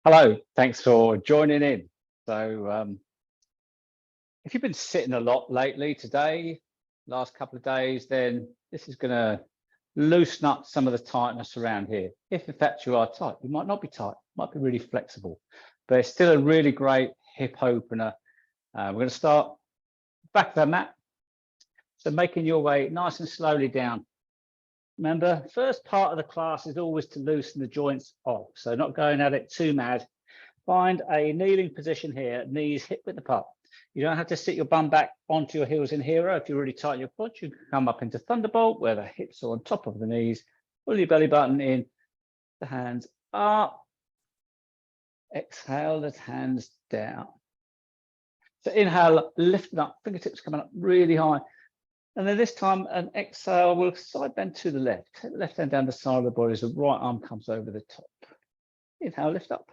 Hello, thanks for joining in. If you've been sitting a lot lately today, last couple of days, then this is going to loosen up some of the tightness around here. If in fact you are tight, you might not be tight, might be really flexible, but it's still a really great hip opener. We're going to start back of the mat. So making your way nice and slowly down. Remember, first part of the class is always to loosen the joints off. So not going at it too mad. Find a kneeling position here, knees hip width apart. You don't have to sit your bum back onto your heels in hero. If you're really tight in your quads, you can come up into Thunderbolt where the hips are on top of the knees. Pull your belly button in, the hands up. Exhale, the hands down. So inhale, lifting up, fingertips coming up really high. And then this time, an exhale, we'll side bend to the left. Take the left hand down the side of the body as the right arm comes over the top. Inhale, lift up,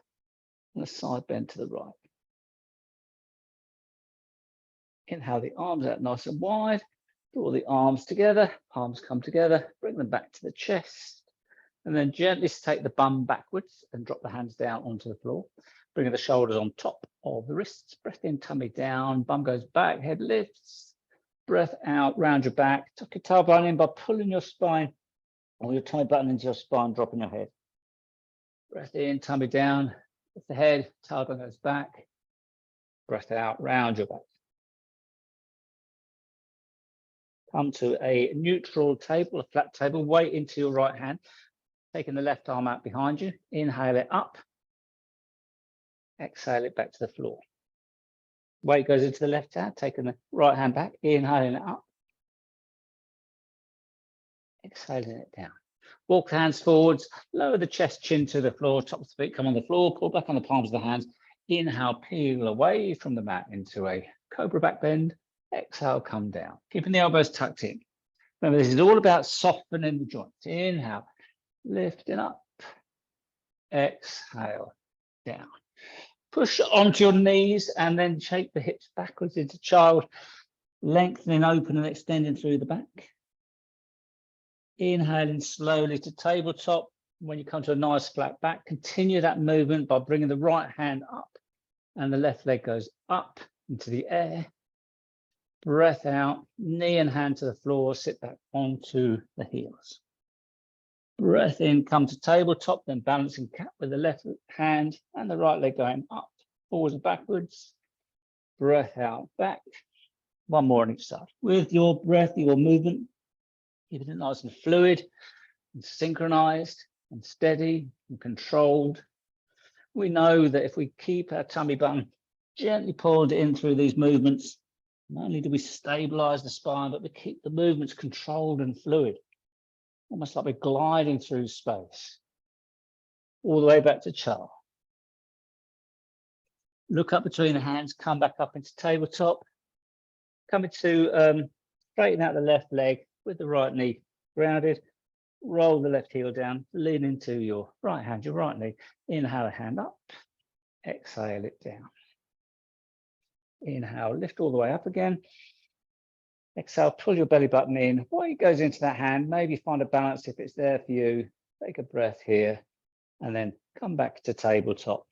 and a side bend to the right. Inhale, the arms out nice and wide. Draw the arms together, palms come together, bring them back to the chest. And then gently take the bum backwards and drop the hands down onto the floor. Bringing the shoulders on top of the wrists. Breath in, tummy down, bum goes back, head lifts. Breath out, round your back. Tuck your tailbone in by pulling your spine or your tummy button into your spine, dropping your head. Breath in, tummy down, lift the head, tailbone goes back. Breath out, round your back. Come to a neutral table, a flat table, weight into your right hand. Taking the left arm out behind you. Inhale it up. Exhale it back to the floor. Weight goes into the left hand, taking the right hand back, inhaling it up. Exhaling it down. Walk the hands forwards, lower the chest, chin to the floor, top of the feet come on the floor, pull back on the palms of the hands. Inhale, peel away from the mat into a cobra back bend. Exhale, come down, keeping the elbows tucked in. Remember, this is all about softening the joints. Inhale, lifting up. Exhale, down. Push onto your knees and then shake the hips backwards into child, lengthening, open and extending through the back. Inhaling slowly to tabletop. When you come to a nice flat back, continue that movement by bringing the right hand up and the left leg goes up into the air. Breath out, knee and hand to the floor, sit back onto the heels. Breath in, come to tabletop, then balancing cat with the left hand and the right leg going up, forwards and backwards. Breath out, back. One more on each side. With your breath, your movement, keeping it nice and fluid and synchronized and steady and controlled. We know that if we keep our tummy button gently pulled in through these movements, not only do we stabilize the spine, but we keep the movements controlled and fluid. Almost like we're gliding through space, all the way back to child. Look up between the hands, come back up into tabletop. Coming to straighten out the left leg with the right knee grounded. Roll the left heel down, lean into your right hand, your right knee. Inhale a hand up, exhale it down. Inhale, lift all the way up again. Exhale, pull your belly button in. Weight goes into that hand. Maybe find a balance if it's there for you. Take a breath here and then come back to tabletop.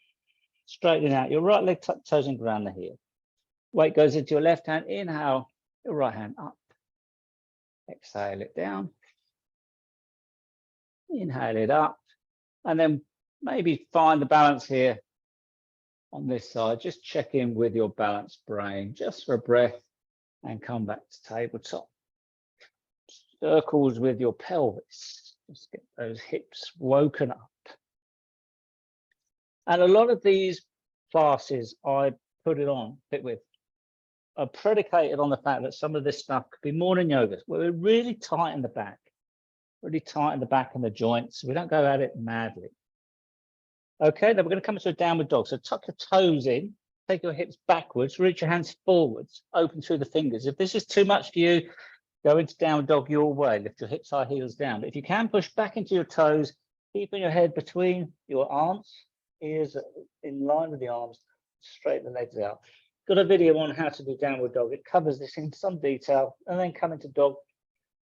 Straightening out your right leg, tuck toes and ground the heel. Weight goes into your left hand. Inhale, your right hand up. Exhale it down. Inhale it up. And then maybe find the balance here on this side. Just check in with your balanced brain just for a breath. And come back to tabletop. Circles with your pelvis. Just get those hips woken up. And a lot of these classes I put it on, fit with, are predicated on the fact that some of this stuff could be morning yoga, where we're really tight in the back, and the joints. So we don't go at it madly. Okay, then we're going to come into a downward dog. So tuck your toes in. Take your hips backwards, reach your hands forwards, open through the fingers. If this is too much for you, go into downward dog your way. Lift your hips high, heels down. But if you can, push back into your toes, keeping your head between your arms, ears in line with the arms, straighten the legs out. Got a video on how to do downward dog. It covers this in some detail. And then come into dog,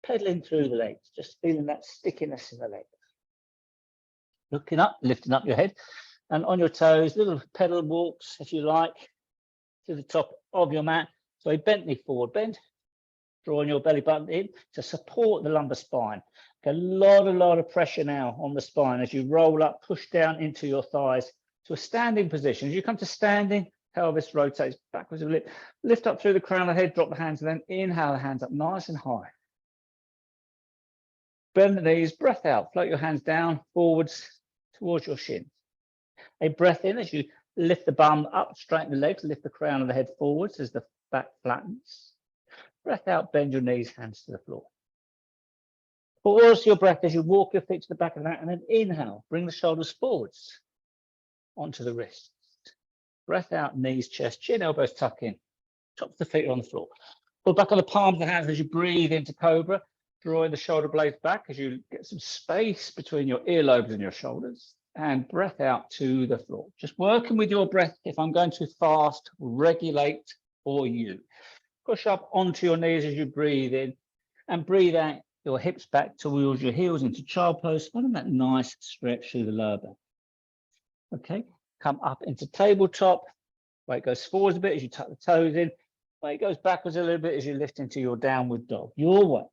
pedaling through the legs, just feeling that stickiness in the legs. Looking up, lifting up your head. And on your toes, little pedal walks, if you like, to the top of your mat. So a bent knee forward bend, drawing your belly button in to support the lumbar spine. A lot of pressure now on the spine as you roll up, push down into your thighs to a standing position. As you come to standing, pelvis rotates backwards a bit. Lift up through the crown of the head, drop the hands, and then inhale the hands up nice and high. Bend the knees, breath out, float your hands down, forwards towards your shins. A breath in as you lift the bum up, straighten the legs, lift the crown of the head forwards as the back flattens. Breath out, bend your knees, hands to the floor. Pause your breath as you walk your feet to the back of the mat, and then inhale, bring the shoulders forwards onto the wrists. Breath out, knees, chest, chin, elbows tuck in. Tops of the feet are on the floor. Pull back on the palms of the hands as you breathe into cobra, drawing the shoulder blades back as you get some space between your earlobes and your shoulders. And breath out to the floor. Just working with your breath. If I'm going too fast, regulate for you. Push up onto your knees as you breathe in, and breathe out your hips back towards your heels into child pose. Find that nice stretch through the lower back. Okay, come up into tabletop. Weight goes forwards a bit as you tuck the toes in. Weight goes backwards a little bit as you lift into your downward dog. Your way.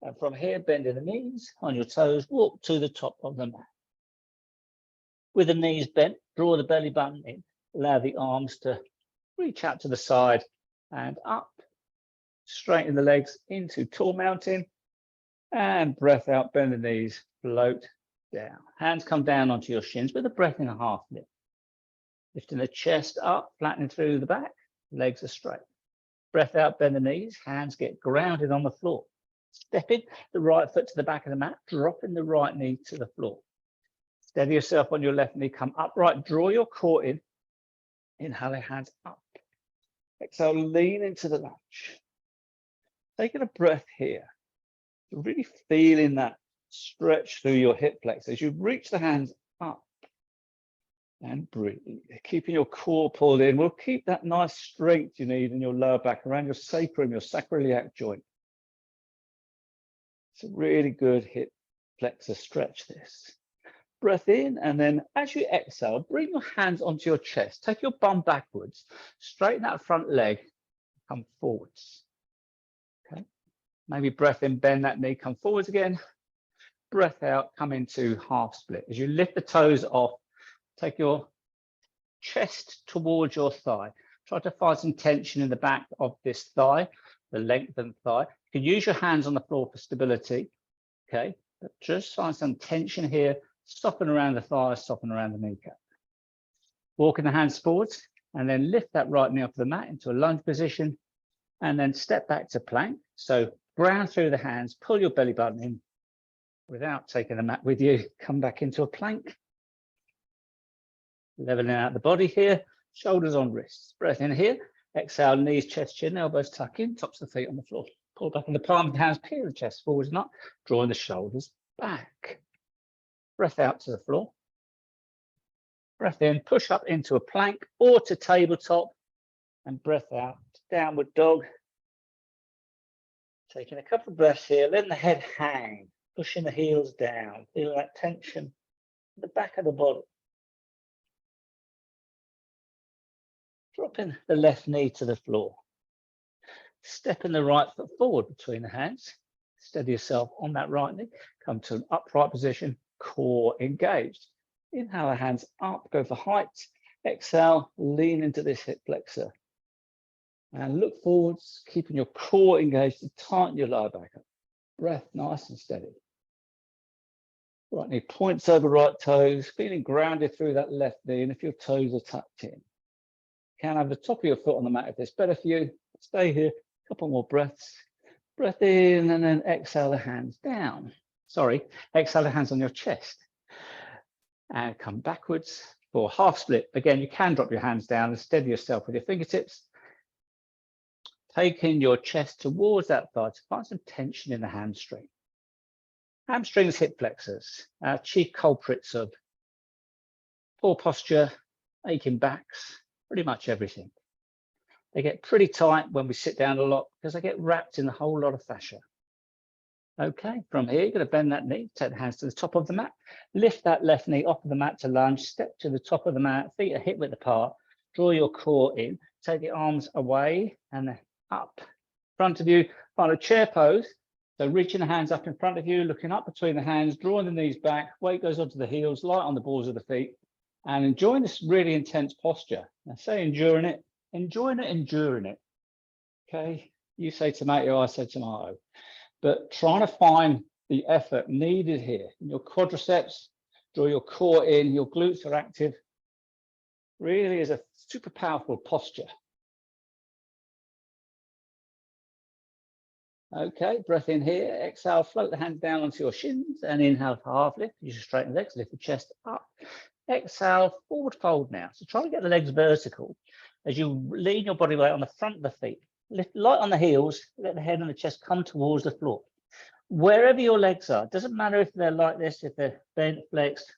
And from here, bending the knees on your toes, walk to the top of the mat. With the knees bent, draw the belly button in. Allow the arms to reach out to the side and up. Straighten the legs into tall mountain. And breath out, bend the knees, float down. Hands come down onto your shins with a breath in a half lift. Lifting the chest up, flattening through the back. Legs are straight. Breath out, bend the knees. Hands get grounded on the floor. Stepping the right foot to the back of the mat, dropping the right knee to the floor. Steady yourself on your left knee, come upright, draw your core in. Inhale your hands up. Exhale, lean into the lunge. Taking a breath here. Really feeling that stretch through your hip flexors as you reach the hands up and breathe. Keeping your core pulled in. We'll keep that nice strength you need in your lower back around your sacrum, your sacroiliac joint. It's a really good hip flexor stretch this. Breath in, and then as you exhale, bring your hands onto your chest. Take your bum backwards, straighten that front leg, come forwards. Okay. Maybe breath in, bend that knee, come forwards again. Breath out, come into half split. As you lift the toes off, take your chest towards your thigh. Try to find some tension in the back of this thigh, the lengthened thigh. You can use your hands on the floor for stability, okay? But just find some tension here, soften around the thighs, soften around the kneecap. Walking the hands forwards, and then lift that right knee off the mat into a lunge position, and then step back to plank. So ground through the hands, pull your belly button in without taking the mat with you. Come back into a plank. Leveling out the body here, shoulders on wrists. Breath in here, exhale, knees, chest, chin, elbows tuck in, tops of the feet on the floor. Pull back in the palm of the hands, peel the chest forwards and up, drawing the shoulders back. Breath out to the floor. Breath in, push up into a plank or to tabletop, and breath out to downward dog. Taking a couple of breaths here, letting the head hang, pushing the heels down, feel that tension in the back of the body. Dropping the left knee to the floor. Stepping the right foot forward between the hands. Steady yourself on that right knee. Come to an upright position, core engaged. Inhale the hands up, go for height. Exhale, lean into this hip flexor. And look forwards, keeping your core engaged to tighten your lower back up. Breath nice and steady. Right knee points over right toes, feeling grounded through that left knee. And if your toes are tucked in, you can have the top of your foot on the mat if it's better for you. Stay here, a couple more breaths. Breath in, and then exhale the hands down. Sorry, exhale the hands on your chest. And come backwards for half split. Again, you can drop your hands down and steady yourself with your fingertips. Taking your chest towards that thigh to find some tension in the hamstring. Hamstrings, hip flexors, chief culprits of poor posture, aching backs, pretty much everything. They get pretty tight when we sit down a lot because they get wrapped in a whole lot of fascia. Okay, from here, you're going to bend that knee, take the hands to the top of the mat, lift that left knee off of the mat to lunge, step to the top of the mat, feet are hip width apart, draw your core in, take the arms away and up. Front of you, find a chair pose. So reaching the hands up in front of you, looking up between the hands, drawing the knees back, weight goes onto the heels, light on the balls of the feet, and enjoying this really intense posture. I say enduring it, enjoying it, enduring it. Okay, you say tomato, I say tomato. But trying to find the effort needed here. In your quadriceps, draw your core in, your glutes are active. Really is a super powerful posture. Okay, breath in here, exhale, float the hands down onto your shins and inhale for half lift. You should straighten the legs, lift the chest up. Exhale, forward fold now. So try to get the legs vertical as you lean your body weight on the front of the feet. Lift light on the heels, let the head and the chest come towards the floor. Wherever your legs are, doesn't matter if they're like this, if they're bent, flexed,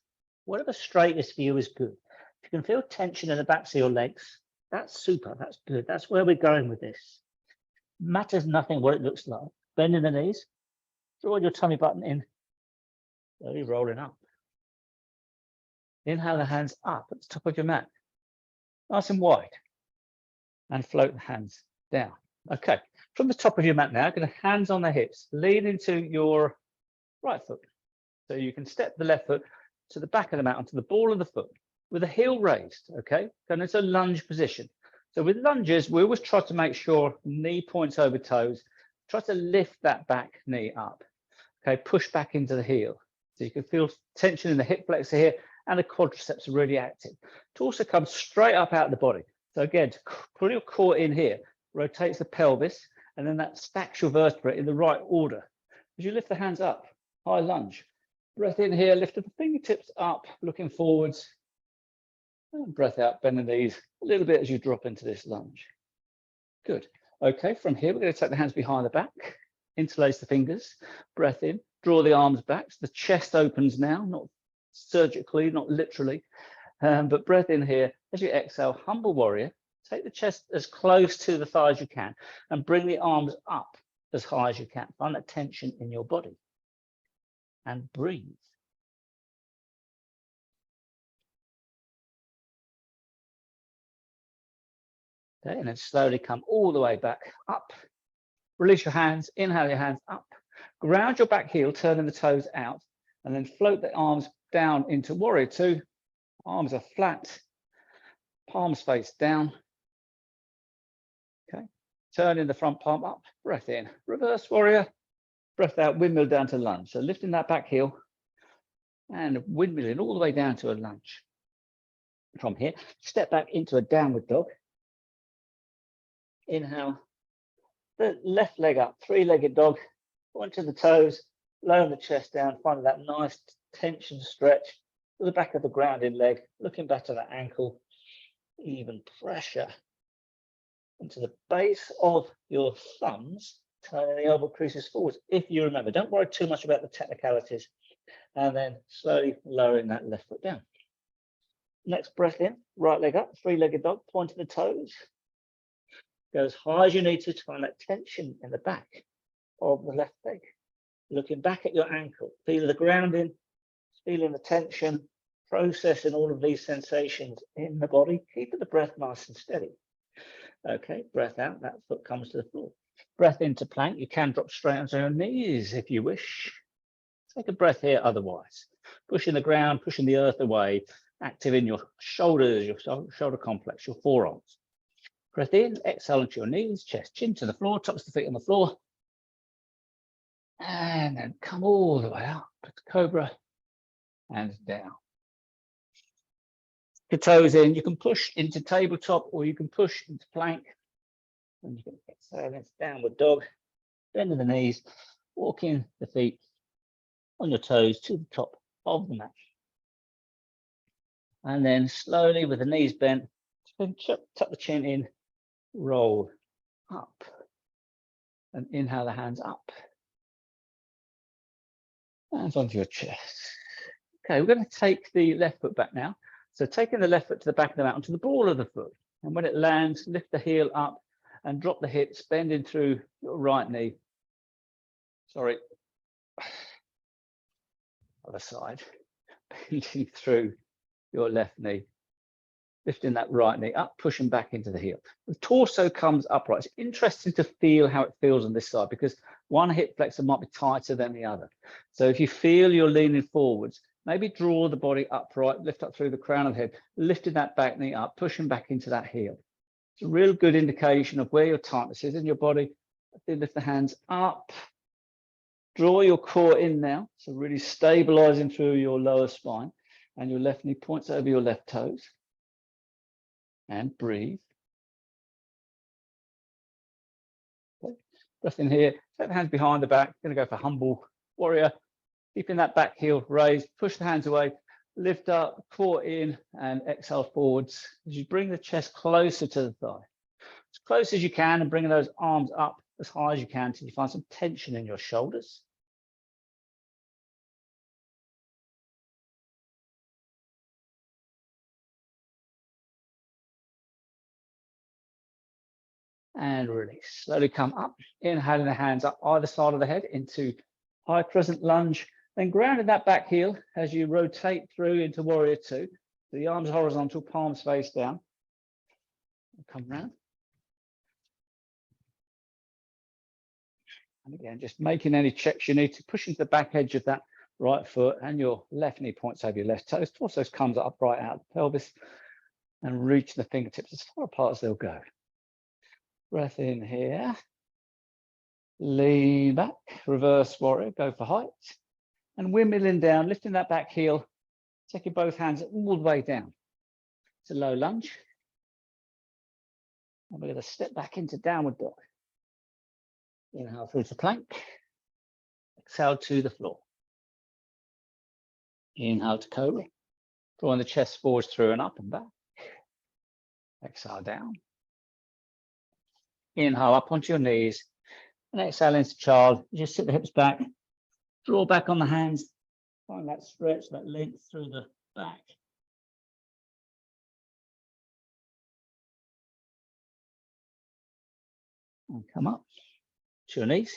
whatever straight is for you is good. If you can feel tension in the backs of your legs, that's super, that's good. That's where we're going with this. Matters nothing what it looks like. Bending the knees, draw your tummy button in, slowly rolling up. Inhale the hands up at the top of your mat, nice and wide, and float the hands down. Okay, from the top of your mat now, going to hands on the hips, lean into your right foot. So you can step the left foot to the back of the mat, onto the ball of the foot, with the heel raised, okay? Going into a lunge position. So with lunges, we always try to make sure knee points over toes. Try to lift that back knee up, okay? Push back into the heel. So you can feel tension in the hip flexor here, and the quadriceps are really active. Torso comes straight up out of the body. So again, to put your core in here, rotates the pelvis, and then that stacks your vertebrae in the right order. As you lift the hands up, high lunge. Breath in here, lift the fingertips up, looking forwards. And breath out, bend the knees a little bit as you drop into this lunge. Good. Okay, from here, we're going to take the hands behind the back, interlace the fingers, breath in, draw the arms back. So the chest opens now, not surgically, not literally, but breath in here. As you exhale, humble warrior. Take the chest as close to the thigh as you can and bring the arms up as high as you can. Find that tension in your body and breathe. Okay, and then slowly come all the way back up. Release your hands, inhale your hands up. Ground your back heel, turning the toes out, and then float the arms down into warrior two. Arms are flat, palms face down. Okay, turning the front palm up, breath in, reverse warrior, breath out, windmill down to lunge. So lifting that back heel and windmilling all the way down to a lunge. From here, step back into a downward dog. Inhale, the left leg up, three-legged dog, point to the toes, lower the chest down, finding that nice tension stretch to the back of the grounded leg, looking back to the ankle, even pressure into the base of your thumbs, turning the elbow creases forwards. If you remember, don't worry too much about the technicalities, and then slowly lowering that left foot down. Next breath in, right leg up, three-legged dog, point to the toes. Go as high as you need to find that tension in the back of the left leg. Looking back at your ankle, feel the grounding, feeling the tension, processing all of these sensations in the body, keeping the breath nice and steady. Okay, breath out, that foot comes to the floor. Breath into plank, you can drop straight onto your knees if you wish. Take a breath here otherwise. Pushing the ground, pushing the earth away, active in your shoulders, your shoulder complex, your forearms. Breath in, exhale into your knees, chest, chin to the floor, tops of the feet on the floor. And then come all the way up to cobra and down. The toes in, you can push into tabletop or you can push into plank. And you can exhale into downward dog, bending the knees, walking the feet on your toes to the top of the mat. And then slowly with the knees bent, tuck the chin in, roll up and inhale the hands up. Hands onto your chest. Okay, we're going to take the left foot back now. So taking the left foot to the back of the mat onto the ball of the foot. And when it lands, lift the heel up and drop the hips, bending through your right knee. Sorry, Other side, bending through your left knee, lifting that right knee up, pushing back into the heel. The torso comes upright. It's interesting to feel how it feels on this side because one hip flexor might be tighter than the other. So if you feel you're leaning forwards, maybe draw the body upright, lift up through the crown of the head, lifting that back knee up, pushing back into that heel. It's a real good indication of where your tightness is in your body. Lift the hands up. Draw your core in now. So really stabilizing through your lower spine. And your left knee points over your left toes. And breathe. Okay. Breath in here. Set the hands behind the back. Going to go for humble warrior. Keeping that back heel raised. Push the hands away. Lift up, core in, and exhale forwards. As you bring the chest closer to the thigh. As close as you can, and bringing those arms up as high as you can until you find some tension in your shoulders. And release. Slowly come up, inhaling the hands up either side of the head into high crescent lunge, then grounding that back heel as you rotate through into warrior two. The arms horizontal, palms face down. Come round. And again, just making any checks you need to push into the back edge of that right foot, and your left knee points over your left toes. Torso comes up right out of the pelvis and reach the fingertips as far apart as they'll go. Breath in here. Lean back, reverse warrior, go for height. And windmilling down, lifting that back heel, taking both hands all the way down. It's a low lunge. And we're going to step back into downward dog. Inhale through to plank. Exhale to the floor. Inhale to cobra. Drawing the chest forwards through and up and back. Exhale down. Inhale up onto your knees. And exhale into child. Just sit the hips back. Draw back on the hands. Find that stretch, that length through the back. And come up to your knees.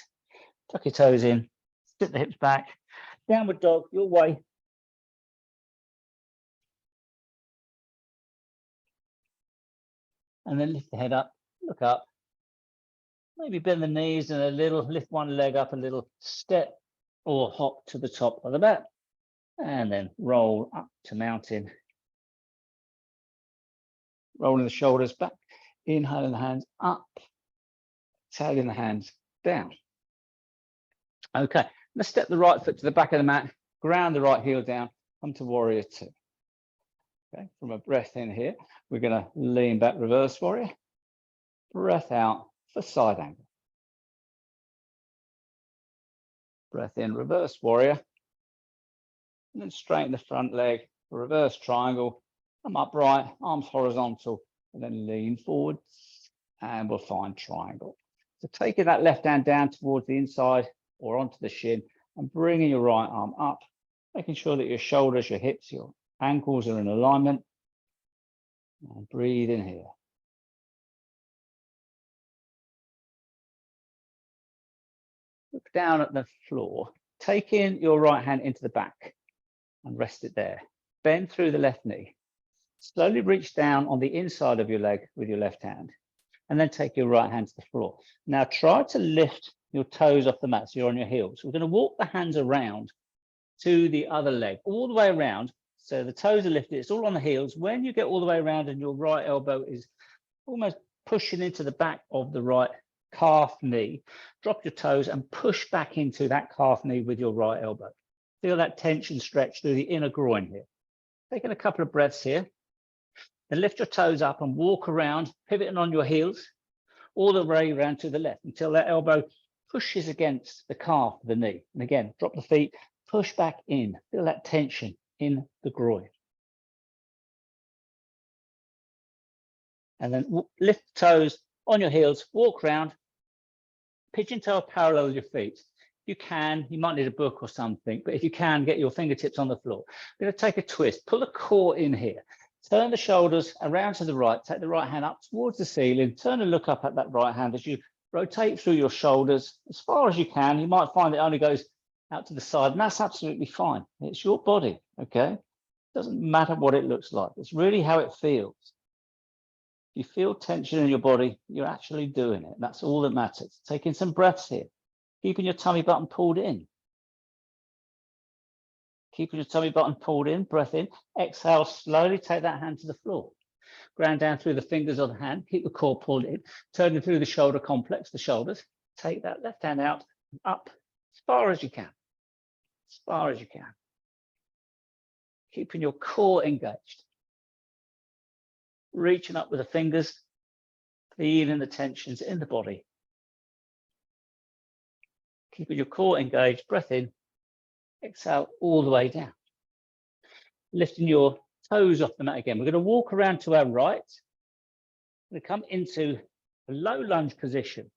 Tuck your toes in. Sit the hips back. Downward dog, your way. And then lift the head up, look up. Maybe bend the knees and a little, lift one leg up a little, step or hop to the top of the mat. And then roll up to mountain. Rolling the shoulders back, inhaling the hands up, exhaling the hands down. Okay, let's step the right foot to the back of the mat, ground the right heel down, come to warrior two. Okay, from a breath in here, we're going to lean back, reverse warrior. Breath out for side angle. Breath in, reverse warrior. And then straighten the front leg, reverse triangle. Come upright, arms horizontal, and then lean forwards, and we'll find triangle. So taking that left hand down towards the inside or onto the shin, and bringing your right arm up, making sure that your shoulders, your hips, your ankles are in alignment. And breathe in here. Look down at the floor, taking your right hand into the back and rest it there. Bend through the left knee. Slowly reach down on the inside of your leg with your left hand, and then take your right hand to the floor. Now try to lift your toes off the mat so you're on your heels. We're going to walk the hands around to the other leg, all the way around. So the toes are lifted, it's all on the heels. When you get all the way around and your right elbow is almost pushing into the back of the right calf knee, drop your toes and push back into that calf knee with your right elbow. Feel that tension stretch through the inner groin here. Taking a couple of breaths here. Then lift your toes up and walk around, pivoting on your heels, all the way around to the left until that elbow pushes against the calf of the knee. And again, drop the feet, push back in. Feel that tension in the groin. And then lift the toes on your heels, walk around, pigeon toe parallel with your feet. You can, you might need a book or something, but if you can, get your fingertips on the floor. We're going to take a twist, pull the core in here. Turn the shoulders around to the right, take the right hand up towards the ceiling, turn and look up at that right hand as you rotate through your shoulders as far as you can. You might find it only goes out to the side, and that's absolutely fine. It's your body, okay? Doesn't matter what it looks like. It's really how it feels. If you feel tension in your body, you're actually doing it. That's all that matters. Taking some breaths here, keeping your tummy button pulled in. Keeping your tummy button pulled in, breath in. Exhale, slowly take that hand to the floor. Ground down through the fingers of the hand. Keep the core pulled in. Turning through the shoulder complex, the shoulders. Take that left hand out, up as far as you can. As far as you can. Keeping your core engaged. Reaching up with the fingers, feeling the tensions in the body. Keeping your core engaged, breath in, exhale all the way down. Lifting your toes off the mat again. We're going to walk around to our right. We're going to come into a low lunge position.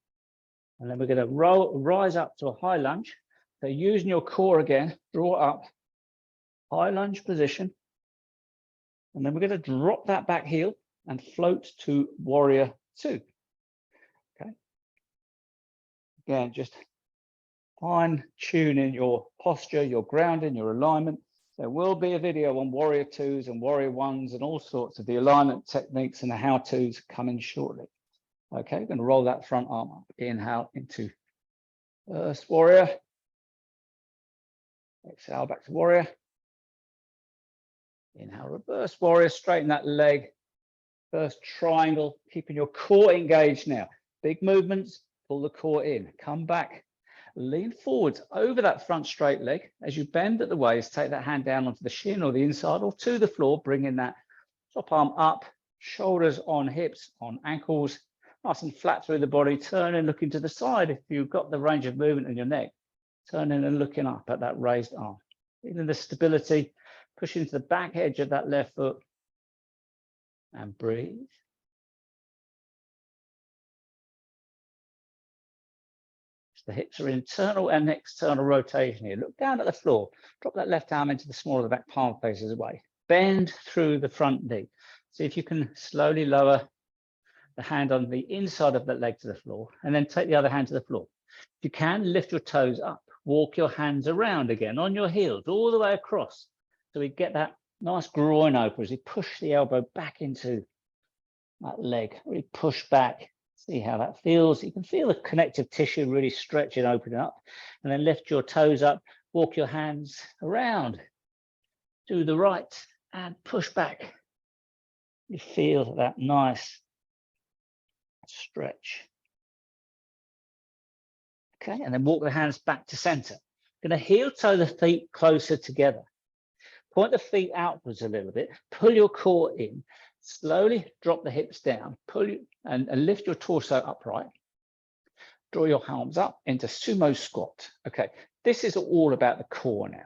And then we're going to rise up to a high lunge. So using your core again, draw up, high lunge position. And then we're going to drop that back heel and float to warrior two. Okay. Again, just fine tuning your posture, your grounding, your alignment. There will be a video on warrior twos and warrior ones and all sorts of the alignment techniques and the how-tos coming shortly. Okay, we're going to roll that front arm up. Inhale into first warrior. Exhale back to warrior. Inhale, reverse warrior. Straighten that leg. First triangle, keeping your core engaged now. Big movements, pull the core in. Come back, lean forwards over that front straight leg. As you bend at the waist, take that hand down onto the shin or the inside or to the floor, bringing that top arm up, shoulders on hips, on ankles. Nice and flat through the body, turning, looking to the side. If you've got the range of movement in your neck, turning and looking up at that raised arm. Feeling the stability, pushing to the back edge of that left foot. And breathe. The hips are internal and external rotation here. Look down at the floor. Drop that left arm into the small of the back palm faces away. Bend through the front knee. See if you can slowly lower the hand on the inside of that leg to the floor, and then take the other hand to the floor. If you can, lift your toes up. Walk your hands around again on your heels, all the way across. So we get that nice groin open as we push the elbow back into that leg. Really push back. See how that feels. You can feel the connective tissue really stretching, opening up. And then lift your toes up. Walk your hands around to the right and push back. You feel that nice stretch. Okay, and then walk the hands back to center. Going to heel toe the feet closer together. Point the feet outwards a little bit. Pull your core in. Slowly drop the hips down. Pull you and lift your torso upright. Draw your arms up into sumo squat. Okay, this is all about the core now.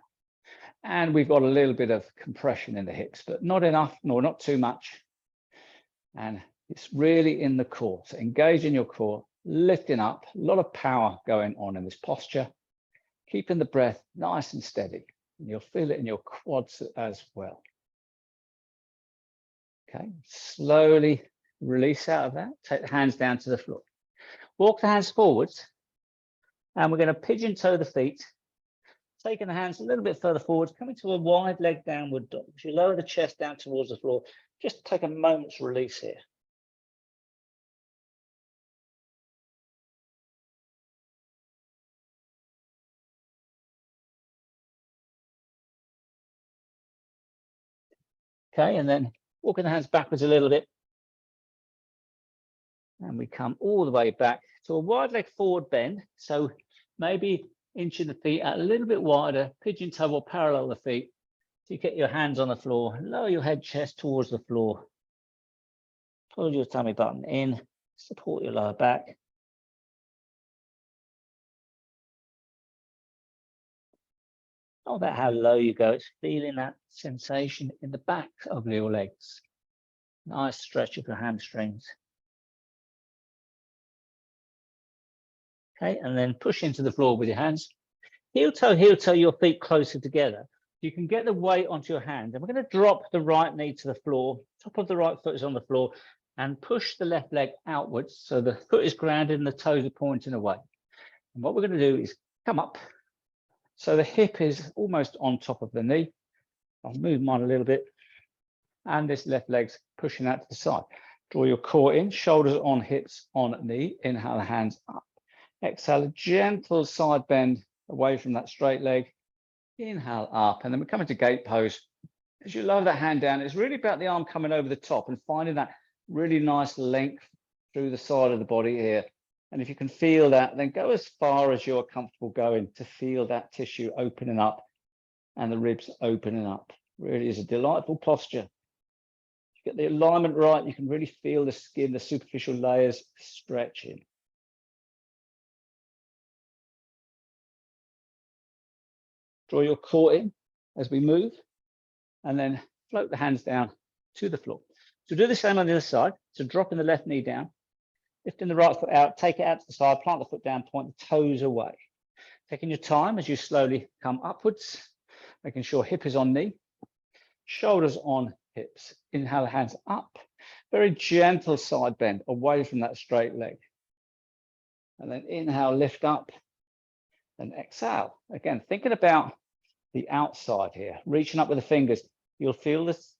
And we've got a little bit of compression in the hips, but not enough, nor not too much. And it's really in the core. So engage in your core, lifting up, a lot of power going on in this posture, keeping the breath nice and steady. And you'll feel it in your quads as well. Okay, slowly release out of that. Take the hands down to the floor. Walk the hands forwards. And we're going to pigeon toe the feet. Taking the hands a little bit further forwards, coming to a wide leg downward dog. As you lower the chest down towards the floor, just take a moment's release here. Okay, and then walking the hands backwards a little bit. And we come all the way back to a wide leg forward bend. So maybe inching the feet out a little bit wider, pigeon toe or parallel the feet. So you get your hands on the floor, lower your head, chest towards the floor. Pull your tummy button in, support your lower back. Not about how low you go, it's feeling that sensation in the back of your legs. Nice stretch of your hamstrings. Okay, and then push into the floor with your hands. Heel toe, your feet closer together. You can get the weight onto your hand, and we're going to drop the right knee to the floor. Top of the right foot is on the floor, and push the left leg outwards so the foot is grounded and the toes are pointing away. And what we're going to do is come up, So the hip is almost on top of the knee. I'll move mine a little bit. And this left leg's pushing out to the side. Draw your core in, shoulders on, hips on knee. Inhale, hands up. Exhale, a gentle side bend away from that straight leg. Inhale up, and then we come into gate pose. As you lower that hand down, it's really about the arm coming over the top and finding that really nice length through the side of the body here. And if you can feel that, then go as far as you're comfortable going to feel that tissue opening up and the ribs opening up. Really is a delightful posture. Get the alignment right, you can really feel the skin, the superficial layers stretching. Draw your core in as we move, and then float the hands down to the floor. So do the same on the other side. So dropping the left knee down, lifting the right foot out, take it out to the side, plant the foot down, point the toes away. Taking your time as you slowly come upwards, making sure hip is on knee, shoulders on hips. Inhale, hands up. Very gentle side bend away from that straight leg. And then inhale, lift up, and exhale. Again, thinking about the outside here, reaching up with the fingers. You'll feel this,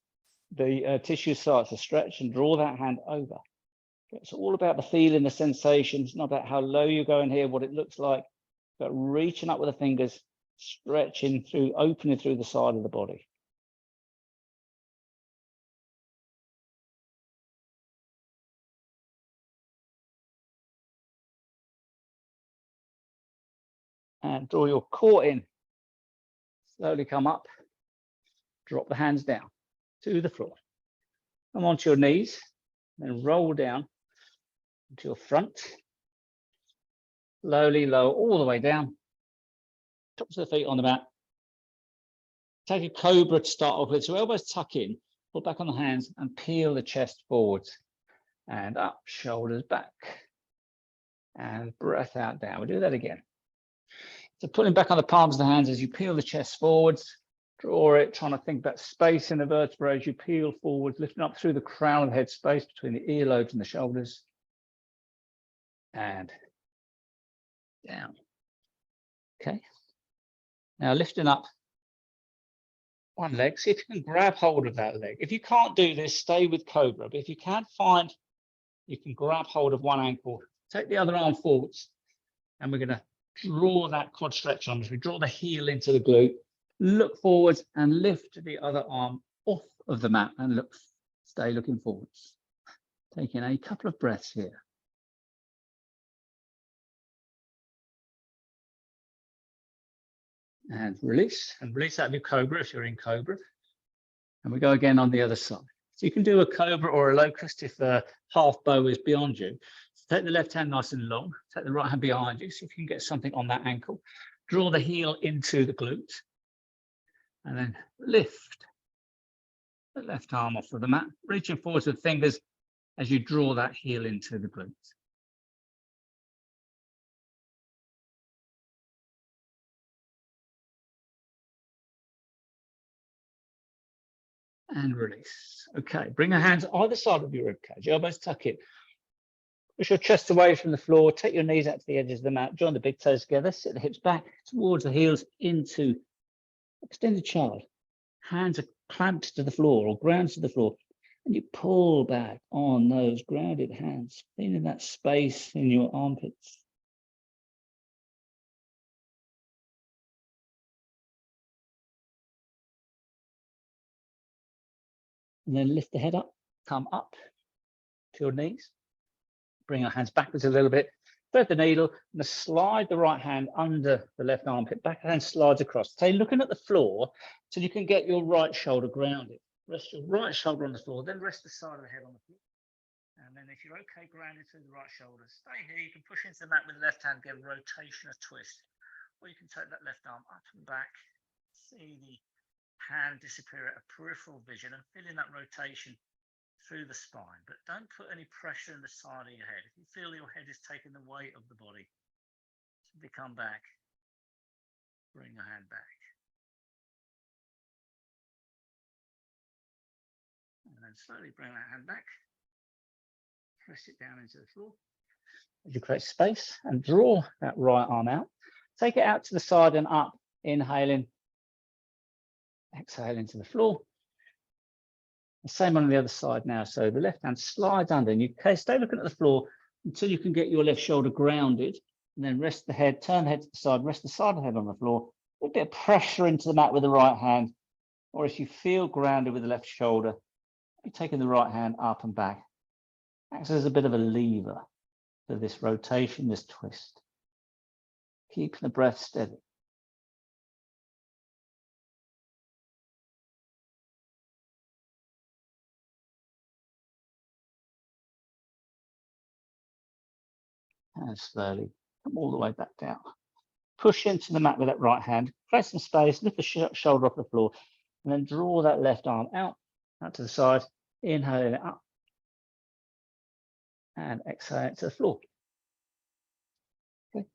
the tissue starts to stretch, and draw that hand over. It's all about the feeling, the sensations, not about how low you go in here, what it looks like, but reaching up with the fingers, stretching through, opening through the side of the body. And draw your core in. Slowly come up, drop the hands down to the floor. Come onto your knees, then roll down to your front. Slowly lower all the way down. Tops of the feet on the mat. Take a cobra to start off with. So elbows tuck in, pull back on the hands and peel the chest forwards. And up, shoulders back. And breath out down. We'll do that again. So pulling back on the palms of the hands as you peel the chest forwards, draw it, trying to think about space in the vertebrae as you peel forwards, lifting up through the crown of the head, space between the earlobes and the shoulders. And down. Okay. Now lifting up one leg, see if you can grab hold of that leg. If you can't do this, stay with cobra. But if you can't find, you can grab hold of one ankle, take the other arm forwards, and we're going to draw that quad stretch on as we draw the heel into the glute, look forwards and lift the other arm off of the mat and look, stay looking forwards. Taking a couple of breaths here. And release out of your cobra if you're in cobra. And we go again on the other side. So you can do a cobra or a locust if the half bow is beyond you. So take the left hand nice and long, take the right hand behind you, see if you can get something on that ankle. Draw the heel into the glute, and then lift the left arm off of the mat, reaching forwards with fingers as you draw that heel into the glute. And release. Okay, bring the hands either side of your rib cage, elbows tuck in. Push your chest away from the floor, take your knees out to the edges of the mat, join the big toes together, sit the hips back towards the heels into extended child. Hands are clamped to the floor or grounded to the floor, and you pull back on those grounded hands, feeling that space in your armpits. And then lift the head up, come up to your knees. Bring our hands backwards a little bit. Thread the needle and slide the right hand under the left armpit. Back hand slides across. Stay looking at the floor so you can get your right shoulder grounded. Rest your right shoulder on the floor, then rest the side of the head on the floor. And then if you're okay, grounded through the right shoulder, stay here. You can push into the mat with the left hand, get a rotation, a twist. Or you can take that left arm up and back. See the hand disappear at a peripheral vision and feel in that rotation through the spine, but don't put any pressure in the side of your head. If you feel your head is taking the weight of the body, simply come back, bring your hand back. And then slowly bring that hand back, press it down into the floor. As you create space and draw that right arm out, take it out to the side and up Inhaling, exhaling to the floor. The same on the other side now. So the left hand slides under, and you stay looking at the floor until you can get your left shoulder grounded, and then rest the head, turn the head to the side, rest the side of the head on the floor, a bit of pressure into the mat with the right hand, or if you feel grounded with the left shoulder, you're taking the right hand up and back. Acts as a bit of a lever for this rotation, this twist. Keeping the breath steady. And slowly come all the way back down. Push into the mat with that right hand, create some space, lift the shoulder off the floor, and then draw that left arm out to the side, inhale it up, and exhale it to the floor. Okay.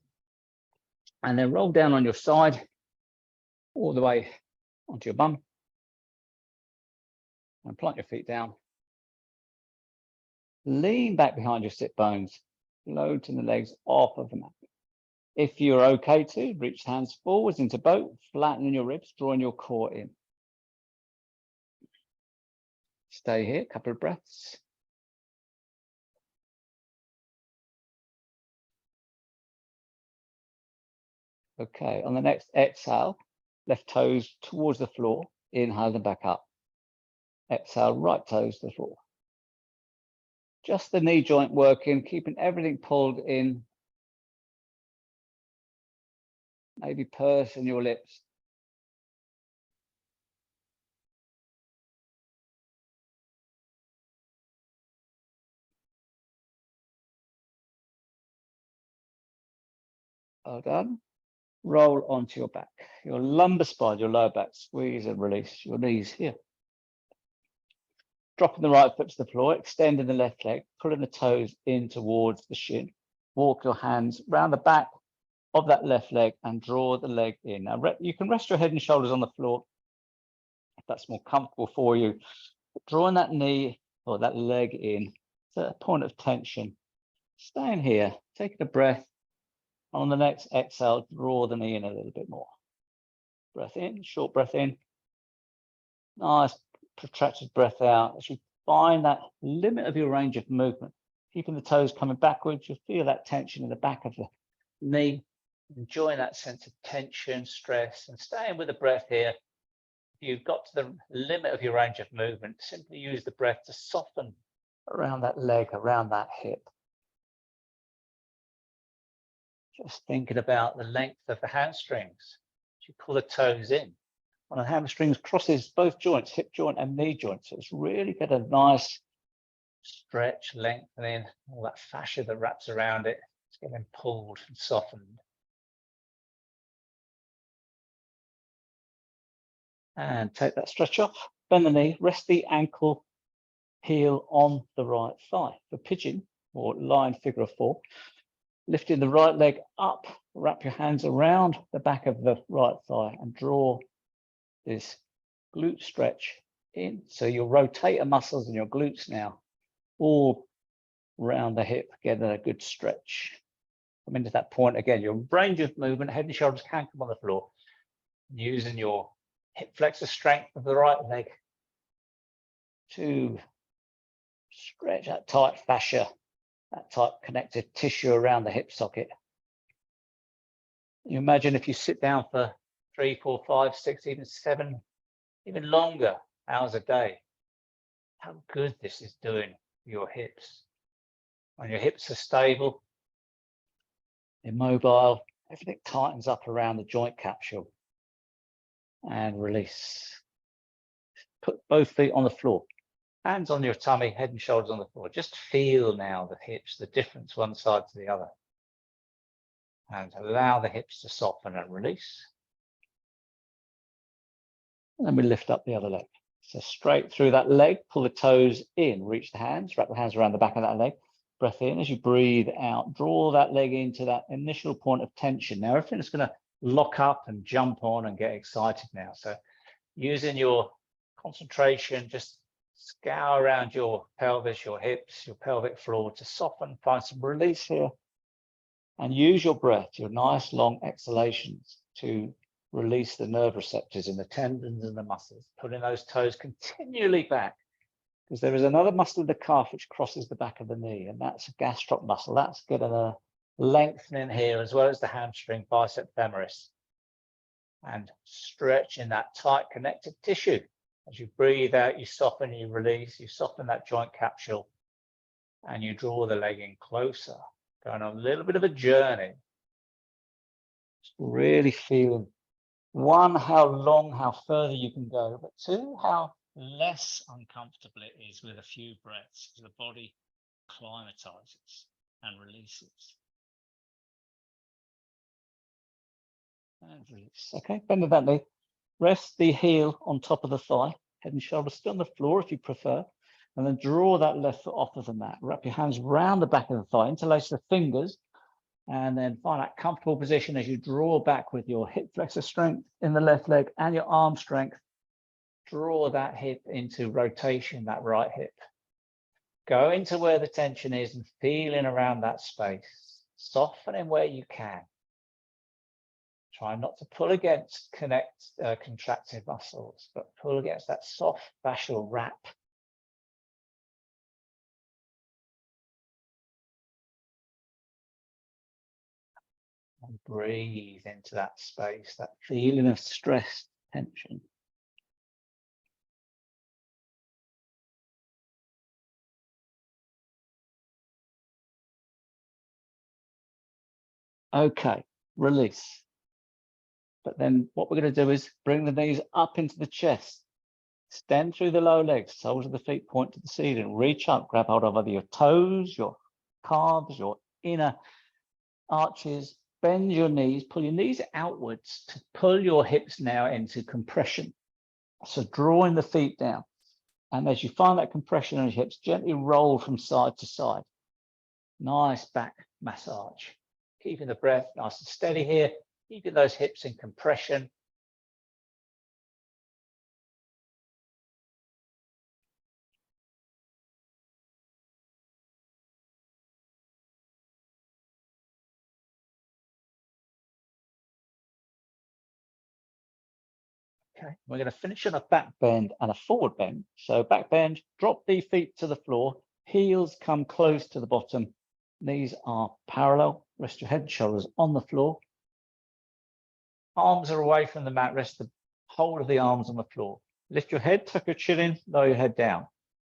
And then roll down on your side, all the way onto your bum, and plant your feet down. Lean back behind your sit bones, floating the legs off of the mat. If you're okay to, reach the hands forwards into boat, flattening your ribs, drawing your core in. Stay here, a couple of breaths. Okay, on the next exhale, left toes towards the floor, inhale them back up. Exhale, right toes to the floor. Just the knee joint working, keeping everything pulled in. Maybe pursing your lips. Well done. Roll onto your back. Your lumbar spine, your lower back, squeeze and release your knees here. Dropping the right foot to the floor, extending the left leg, pulling the toes in towards the shin. Walk your hands round the back of that left leg and draw the leg in. Now, you can rest your head and shoulders on the floor if that's more comfortable for you. Drawing that knee or that leg in to a point of tension. Staying here, taking a breath. On the next exhale, draw the knee in a little bit more. Breath in, short breath in. Nice protracted breath out. As you find that limit of your range of movement, keeping the toes coming backwards, you'll feel that tension in the back of the knee. Enjoying that sense of tension, stress, and staying with the breath here. If you've got to the limit of your range of movement, simply use the breath to soften around that leg, around that hip. Just thinking about the length of the hamstrings. As you pull the toes in, on the hamstrings crosses both joints, hip joint and knee joint. So it's really got a nice stretch, lengthening, all that fascia that wraps around it. It's getting pulled and softened. And take that stretch off, bend the knee, rest the ankle heel on the right thigh. For pigeon or lying figure of four, lifting the right leg up, wrap your hands around the back of the right thigh and draw this glute stretch in. So your rotator muscles and your glutes now all around the hip, getting a good stretch. Come into that point again, your range of movement, head and shoulders can come on the floor. Using your hip flexor strength of the right leg to stretch that tight fascia, that tight connective tissue around the hip socket. You imagine if you sit down for 3, 4, 5, 6, even 7, even longer hours a day, how good this is doing for your hips. When your hips are stable, immobile, everything tightens up around the joint capsule and release. Put both feet on the floor, hands on your tummy, head and shoulders on the floor. Just feel now the hips, the difference one side to the other. And allow the hips to soften and release. And then we lift up the other leg. So straight through that leg, pull the toes in, reach the hands, wrap the hands around the back of that leg. Breath in. As you breathe out, draw that leg into that initial point of tension. Now everything's going to lock up and jump on and get excited now. So using your concentration, just scour around your pelvis, your hips, your pelvic floor to soften, find some release here. And use your breath, your nice long exhalations to release the nerve receptors in the tendons and the muscles, pulling those toes continually back, because there is another muscle in the calf which crosses the back of the knee, and that's a gastroc muscle. That's getting a lengthening here, as well as the hamstring, bicep femoris, and stretching that tight connective tissue. As you breathe out, you soften, you release, you soften that joint capsule, and you draw the leg in closer, going on a little bit of a journey. Just really feeling, one, how long, how further you can go, but two, how less uncomfortable it is with a few breaths, as the body acclimatizes and releases. And release. Okay, bend that knee. Rest the heel on top of the thigh, head and shoulders still on the floor if you prefer, and then draw that left foot off of the mat. Wrap your hands round the back of the thigh, interlace the fingers, and then find that comfortable position as you draw back with your hip flexor strength in the left leg and your arm strength. Draw that hip into rotation, that right hip. Go into where the tension is and feeling around that space, softening where you can. Try not to pull against contracted muscles, but pull against that soft fascial wrap. And breathe into that space, that feeling of stress, tension. Okay, release. But then what we're going to do is bring the knees up into the chest. Extend through the lower legs, soles of the feet point to the ceiling. Reach up, grab hold of either your toes, your calves, your inner arches. Bend your knees, pull your knees outwards to pull your hips now into compression. So drawing the feet down. And as you find that compression on your hips, gently roll from side to side. Nice back massage. Keeping the breath nice and steady here, keeping those hips in compression. Okay, we're going to finish on a back bend and a forward bend. So back bend, drop the feet to the floor, heels come close to the bottom, knees are parallel, rest your head and shoulders on the floor. Arms are away from the mat, rest the whole of the arms on the floor. Lift your head, tuck your chin in, lower your head down,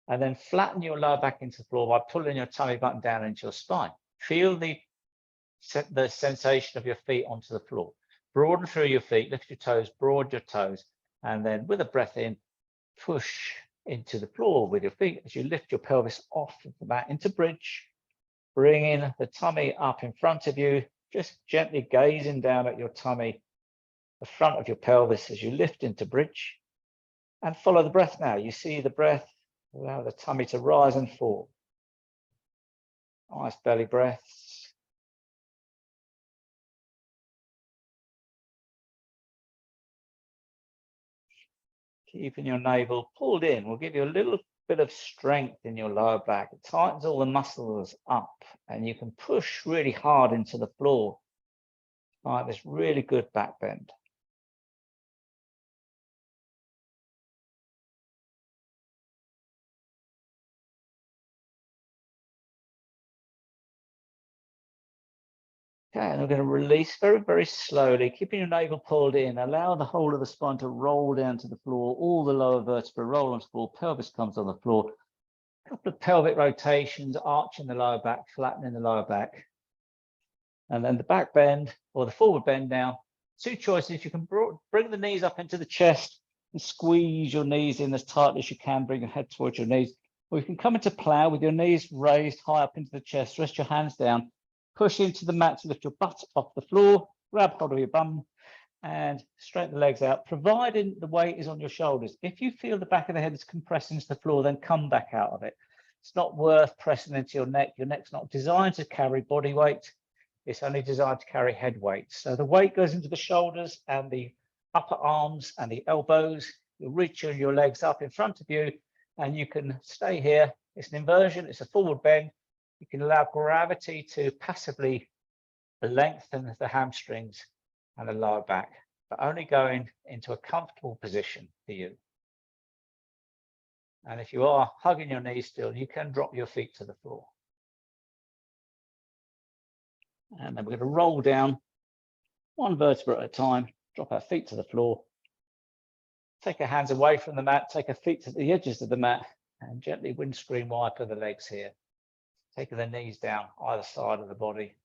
and then flatten your lower back into the floor by pulling your tummy button down into your spine. Feel the sensation of your feet onto the floor. Broaden through your feet, lift your toes, broaden your toes, and then with a breath in, push into the floor with your feet as you lift your pelvis off of the mat into bridge, bringing the tummy up in front of you, just gently gazing down at your tummy, the front of your pelvis as you lift into bridge, and follow the breath now. You see the breath, allow the tummy to rise and fall. Nice belly breaths. Keeping your navel pulled in will give you a little bit of strength in your lower back. It tightens all the muscles up and you can push really hard into the floor. Like this really good back bend. Okay, and we're going to release very, very slowly, keeping your navel pulled in. Allow the whole of the spine to roll down to the floor, all the lower vertebrae roll onto the floor, pelvis comes on the floor. A couple of pelvic rotations, arching the lower back, flattening the lower back. And then the back bend or the forward bend now. Two choices. You can bring the knees up into the chest and squeeze your knees in as tightly as you can, bring your head towards your knees. Or you can come into plow with your knees raised high up into the chest, rest your hands down, push into the mat to lift your butt off the floor, grab hold of your bum and straighten the legs out, providing the weight is on your shoulders. If you feel the back of the head is compressing to the floor, then come back out of it. It's not worth pressing into your neck. Your neck's not designed to carry body weight. It's only designed to carry head weight. So the weight goes into the shoulders and the upper arms and the elbows. You'll reach your legs up in front of you and you can stay here. It's an inversion, it's a forward bend. You can allow gravity to passively lengthen the hamstrings and the lower back. but only going into a comfortable position for you. And if you are hugging your knees still, you can drop your feet to the floor. And then we're going to roll down one vertebra at a time, drop our feet to the floor. Take our hands away from the mat, take our feet to the edges of the mat, and gently windscreen wiper the legs here. Taking the knees down either side of the body.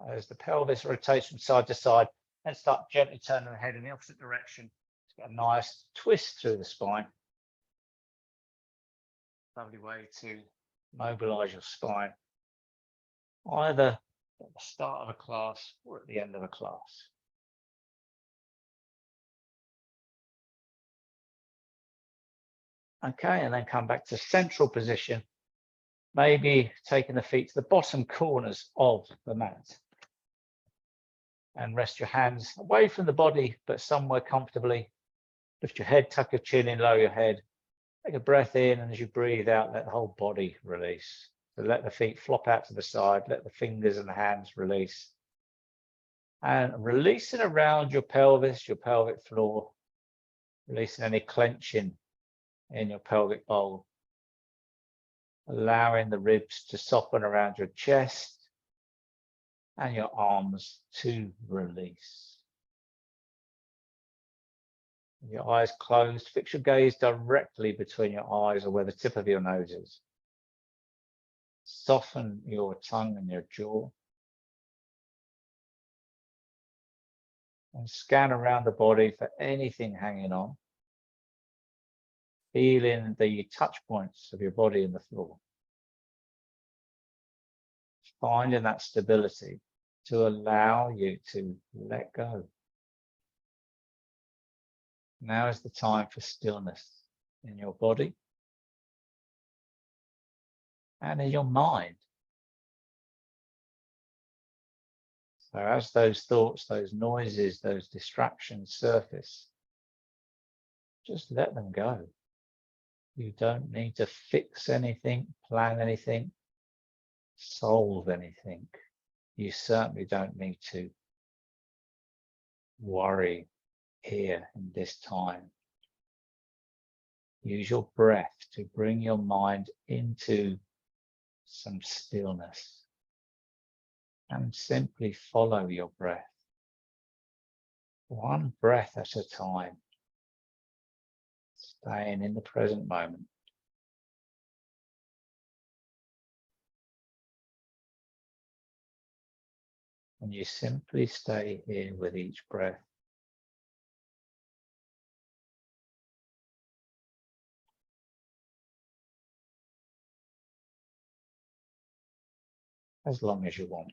As the pelvis rotates from side to side, and start gently turning the head in the opposite direction. To get a nice twist through the spine. Lovely way to mobilize your spine, either at the start of a class or at the end of a class. Okay, and then come back to central position. Maybe taking the feet to the bottom corners of the mat. And rest your hands away from the body, but somewhere comfortably. Lift your head, tuck your chin in, lower your head. Take a breath in, and as you breathe out, let the whole body release. So let the feet flop out to the side, let the fingers and the hands release. And releasing around your pelvis, your pelvic floor, releasing any clenching in your pelvic bowl. Allowing the ribs to soften around your chest and your arms to release. Your eyes closed, fix your gaze directly between your eyes or where the tip of your nose is. Soften your tongue and your jaw. And scan around the body for anything hanging on. Feeling the touch points of your body in the floor. Finding that stability to allow you to let go. Now is the time for stillness in your body and in your mind. So as those thoughts, those noises, those distractions surface, just let them go. You don't need to fix anything, plan anything, solve anything. You certainly don't need to worry here in this time. Use your breath to bring your mind into some stillness and simply follow your breath. One breath at a time, staying in the present moment. And you simply stay here with each breath. As long as you want.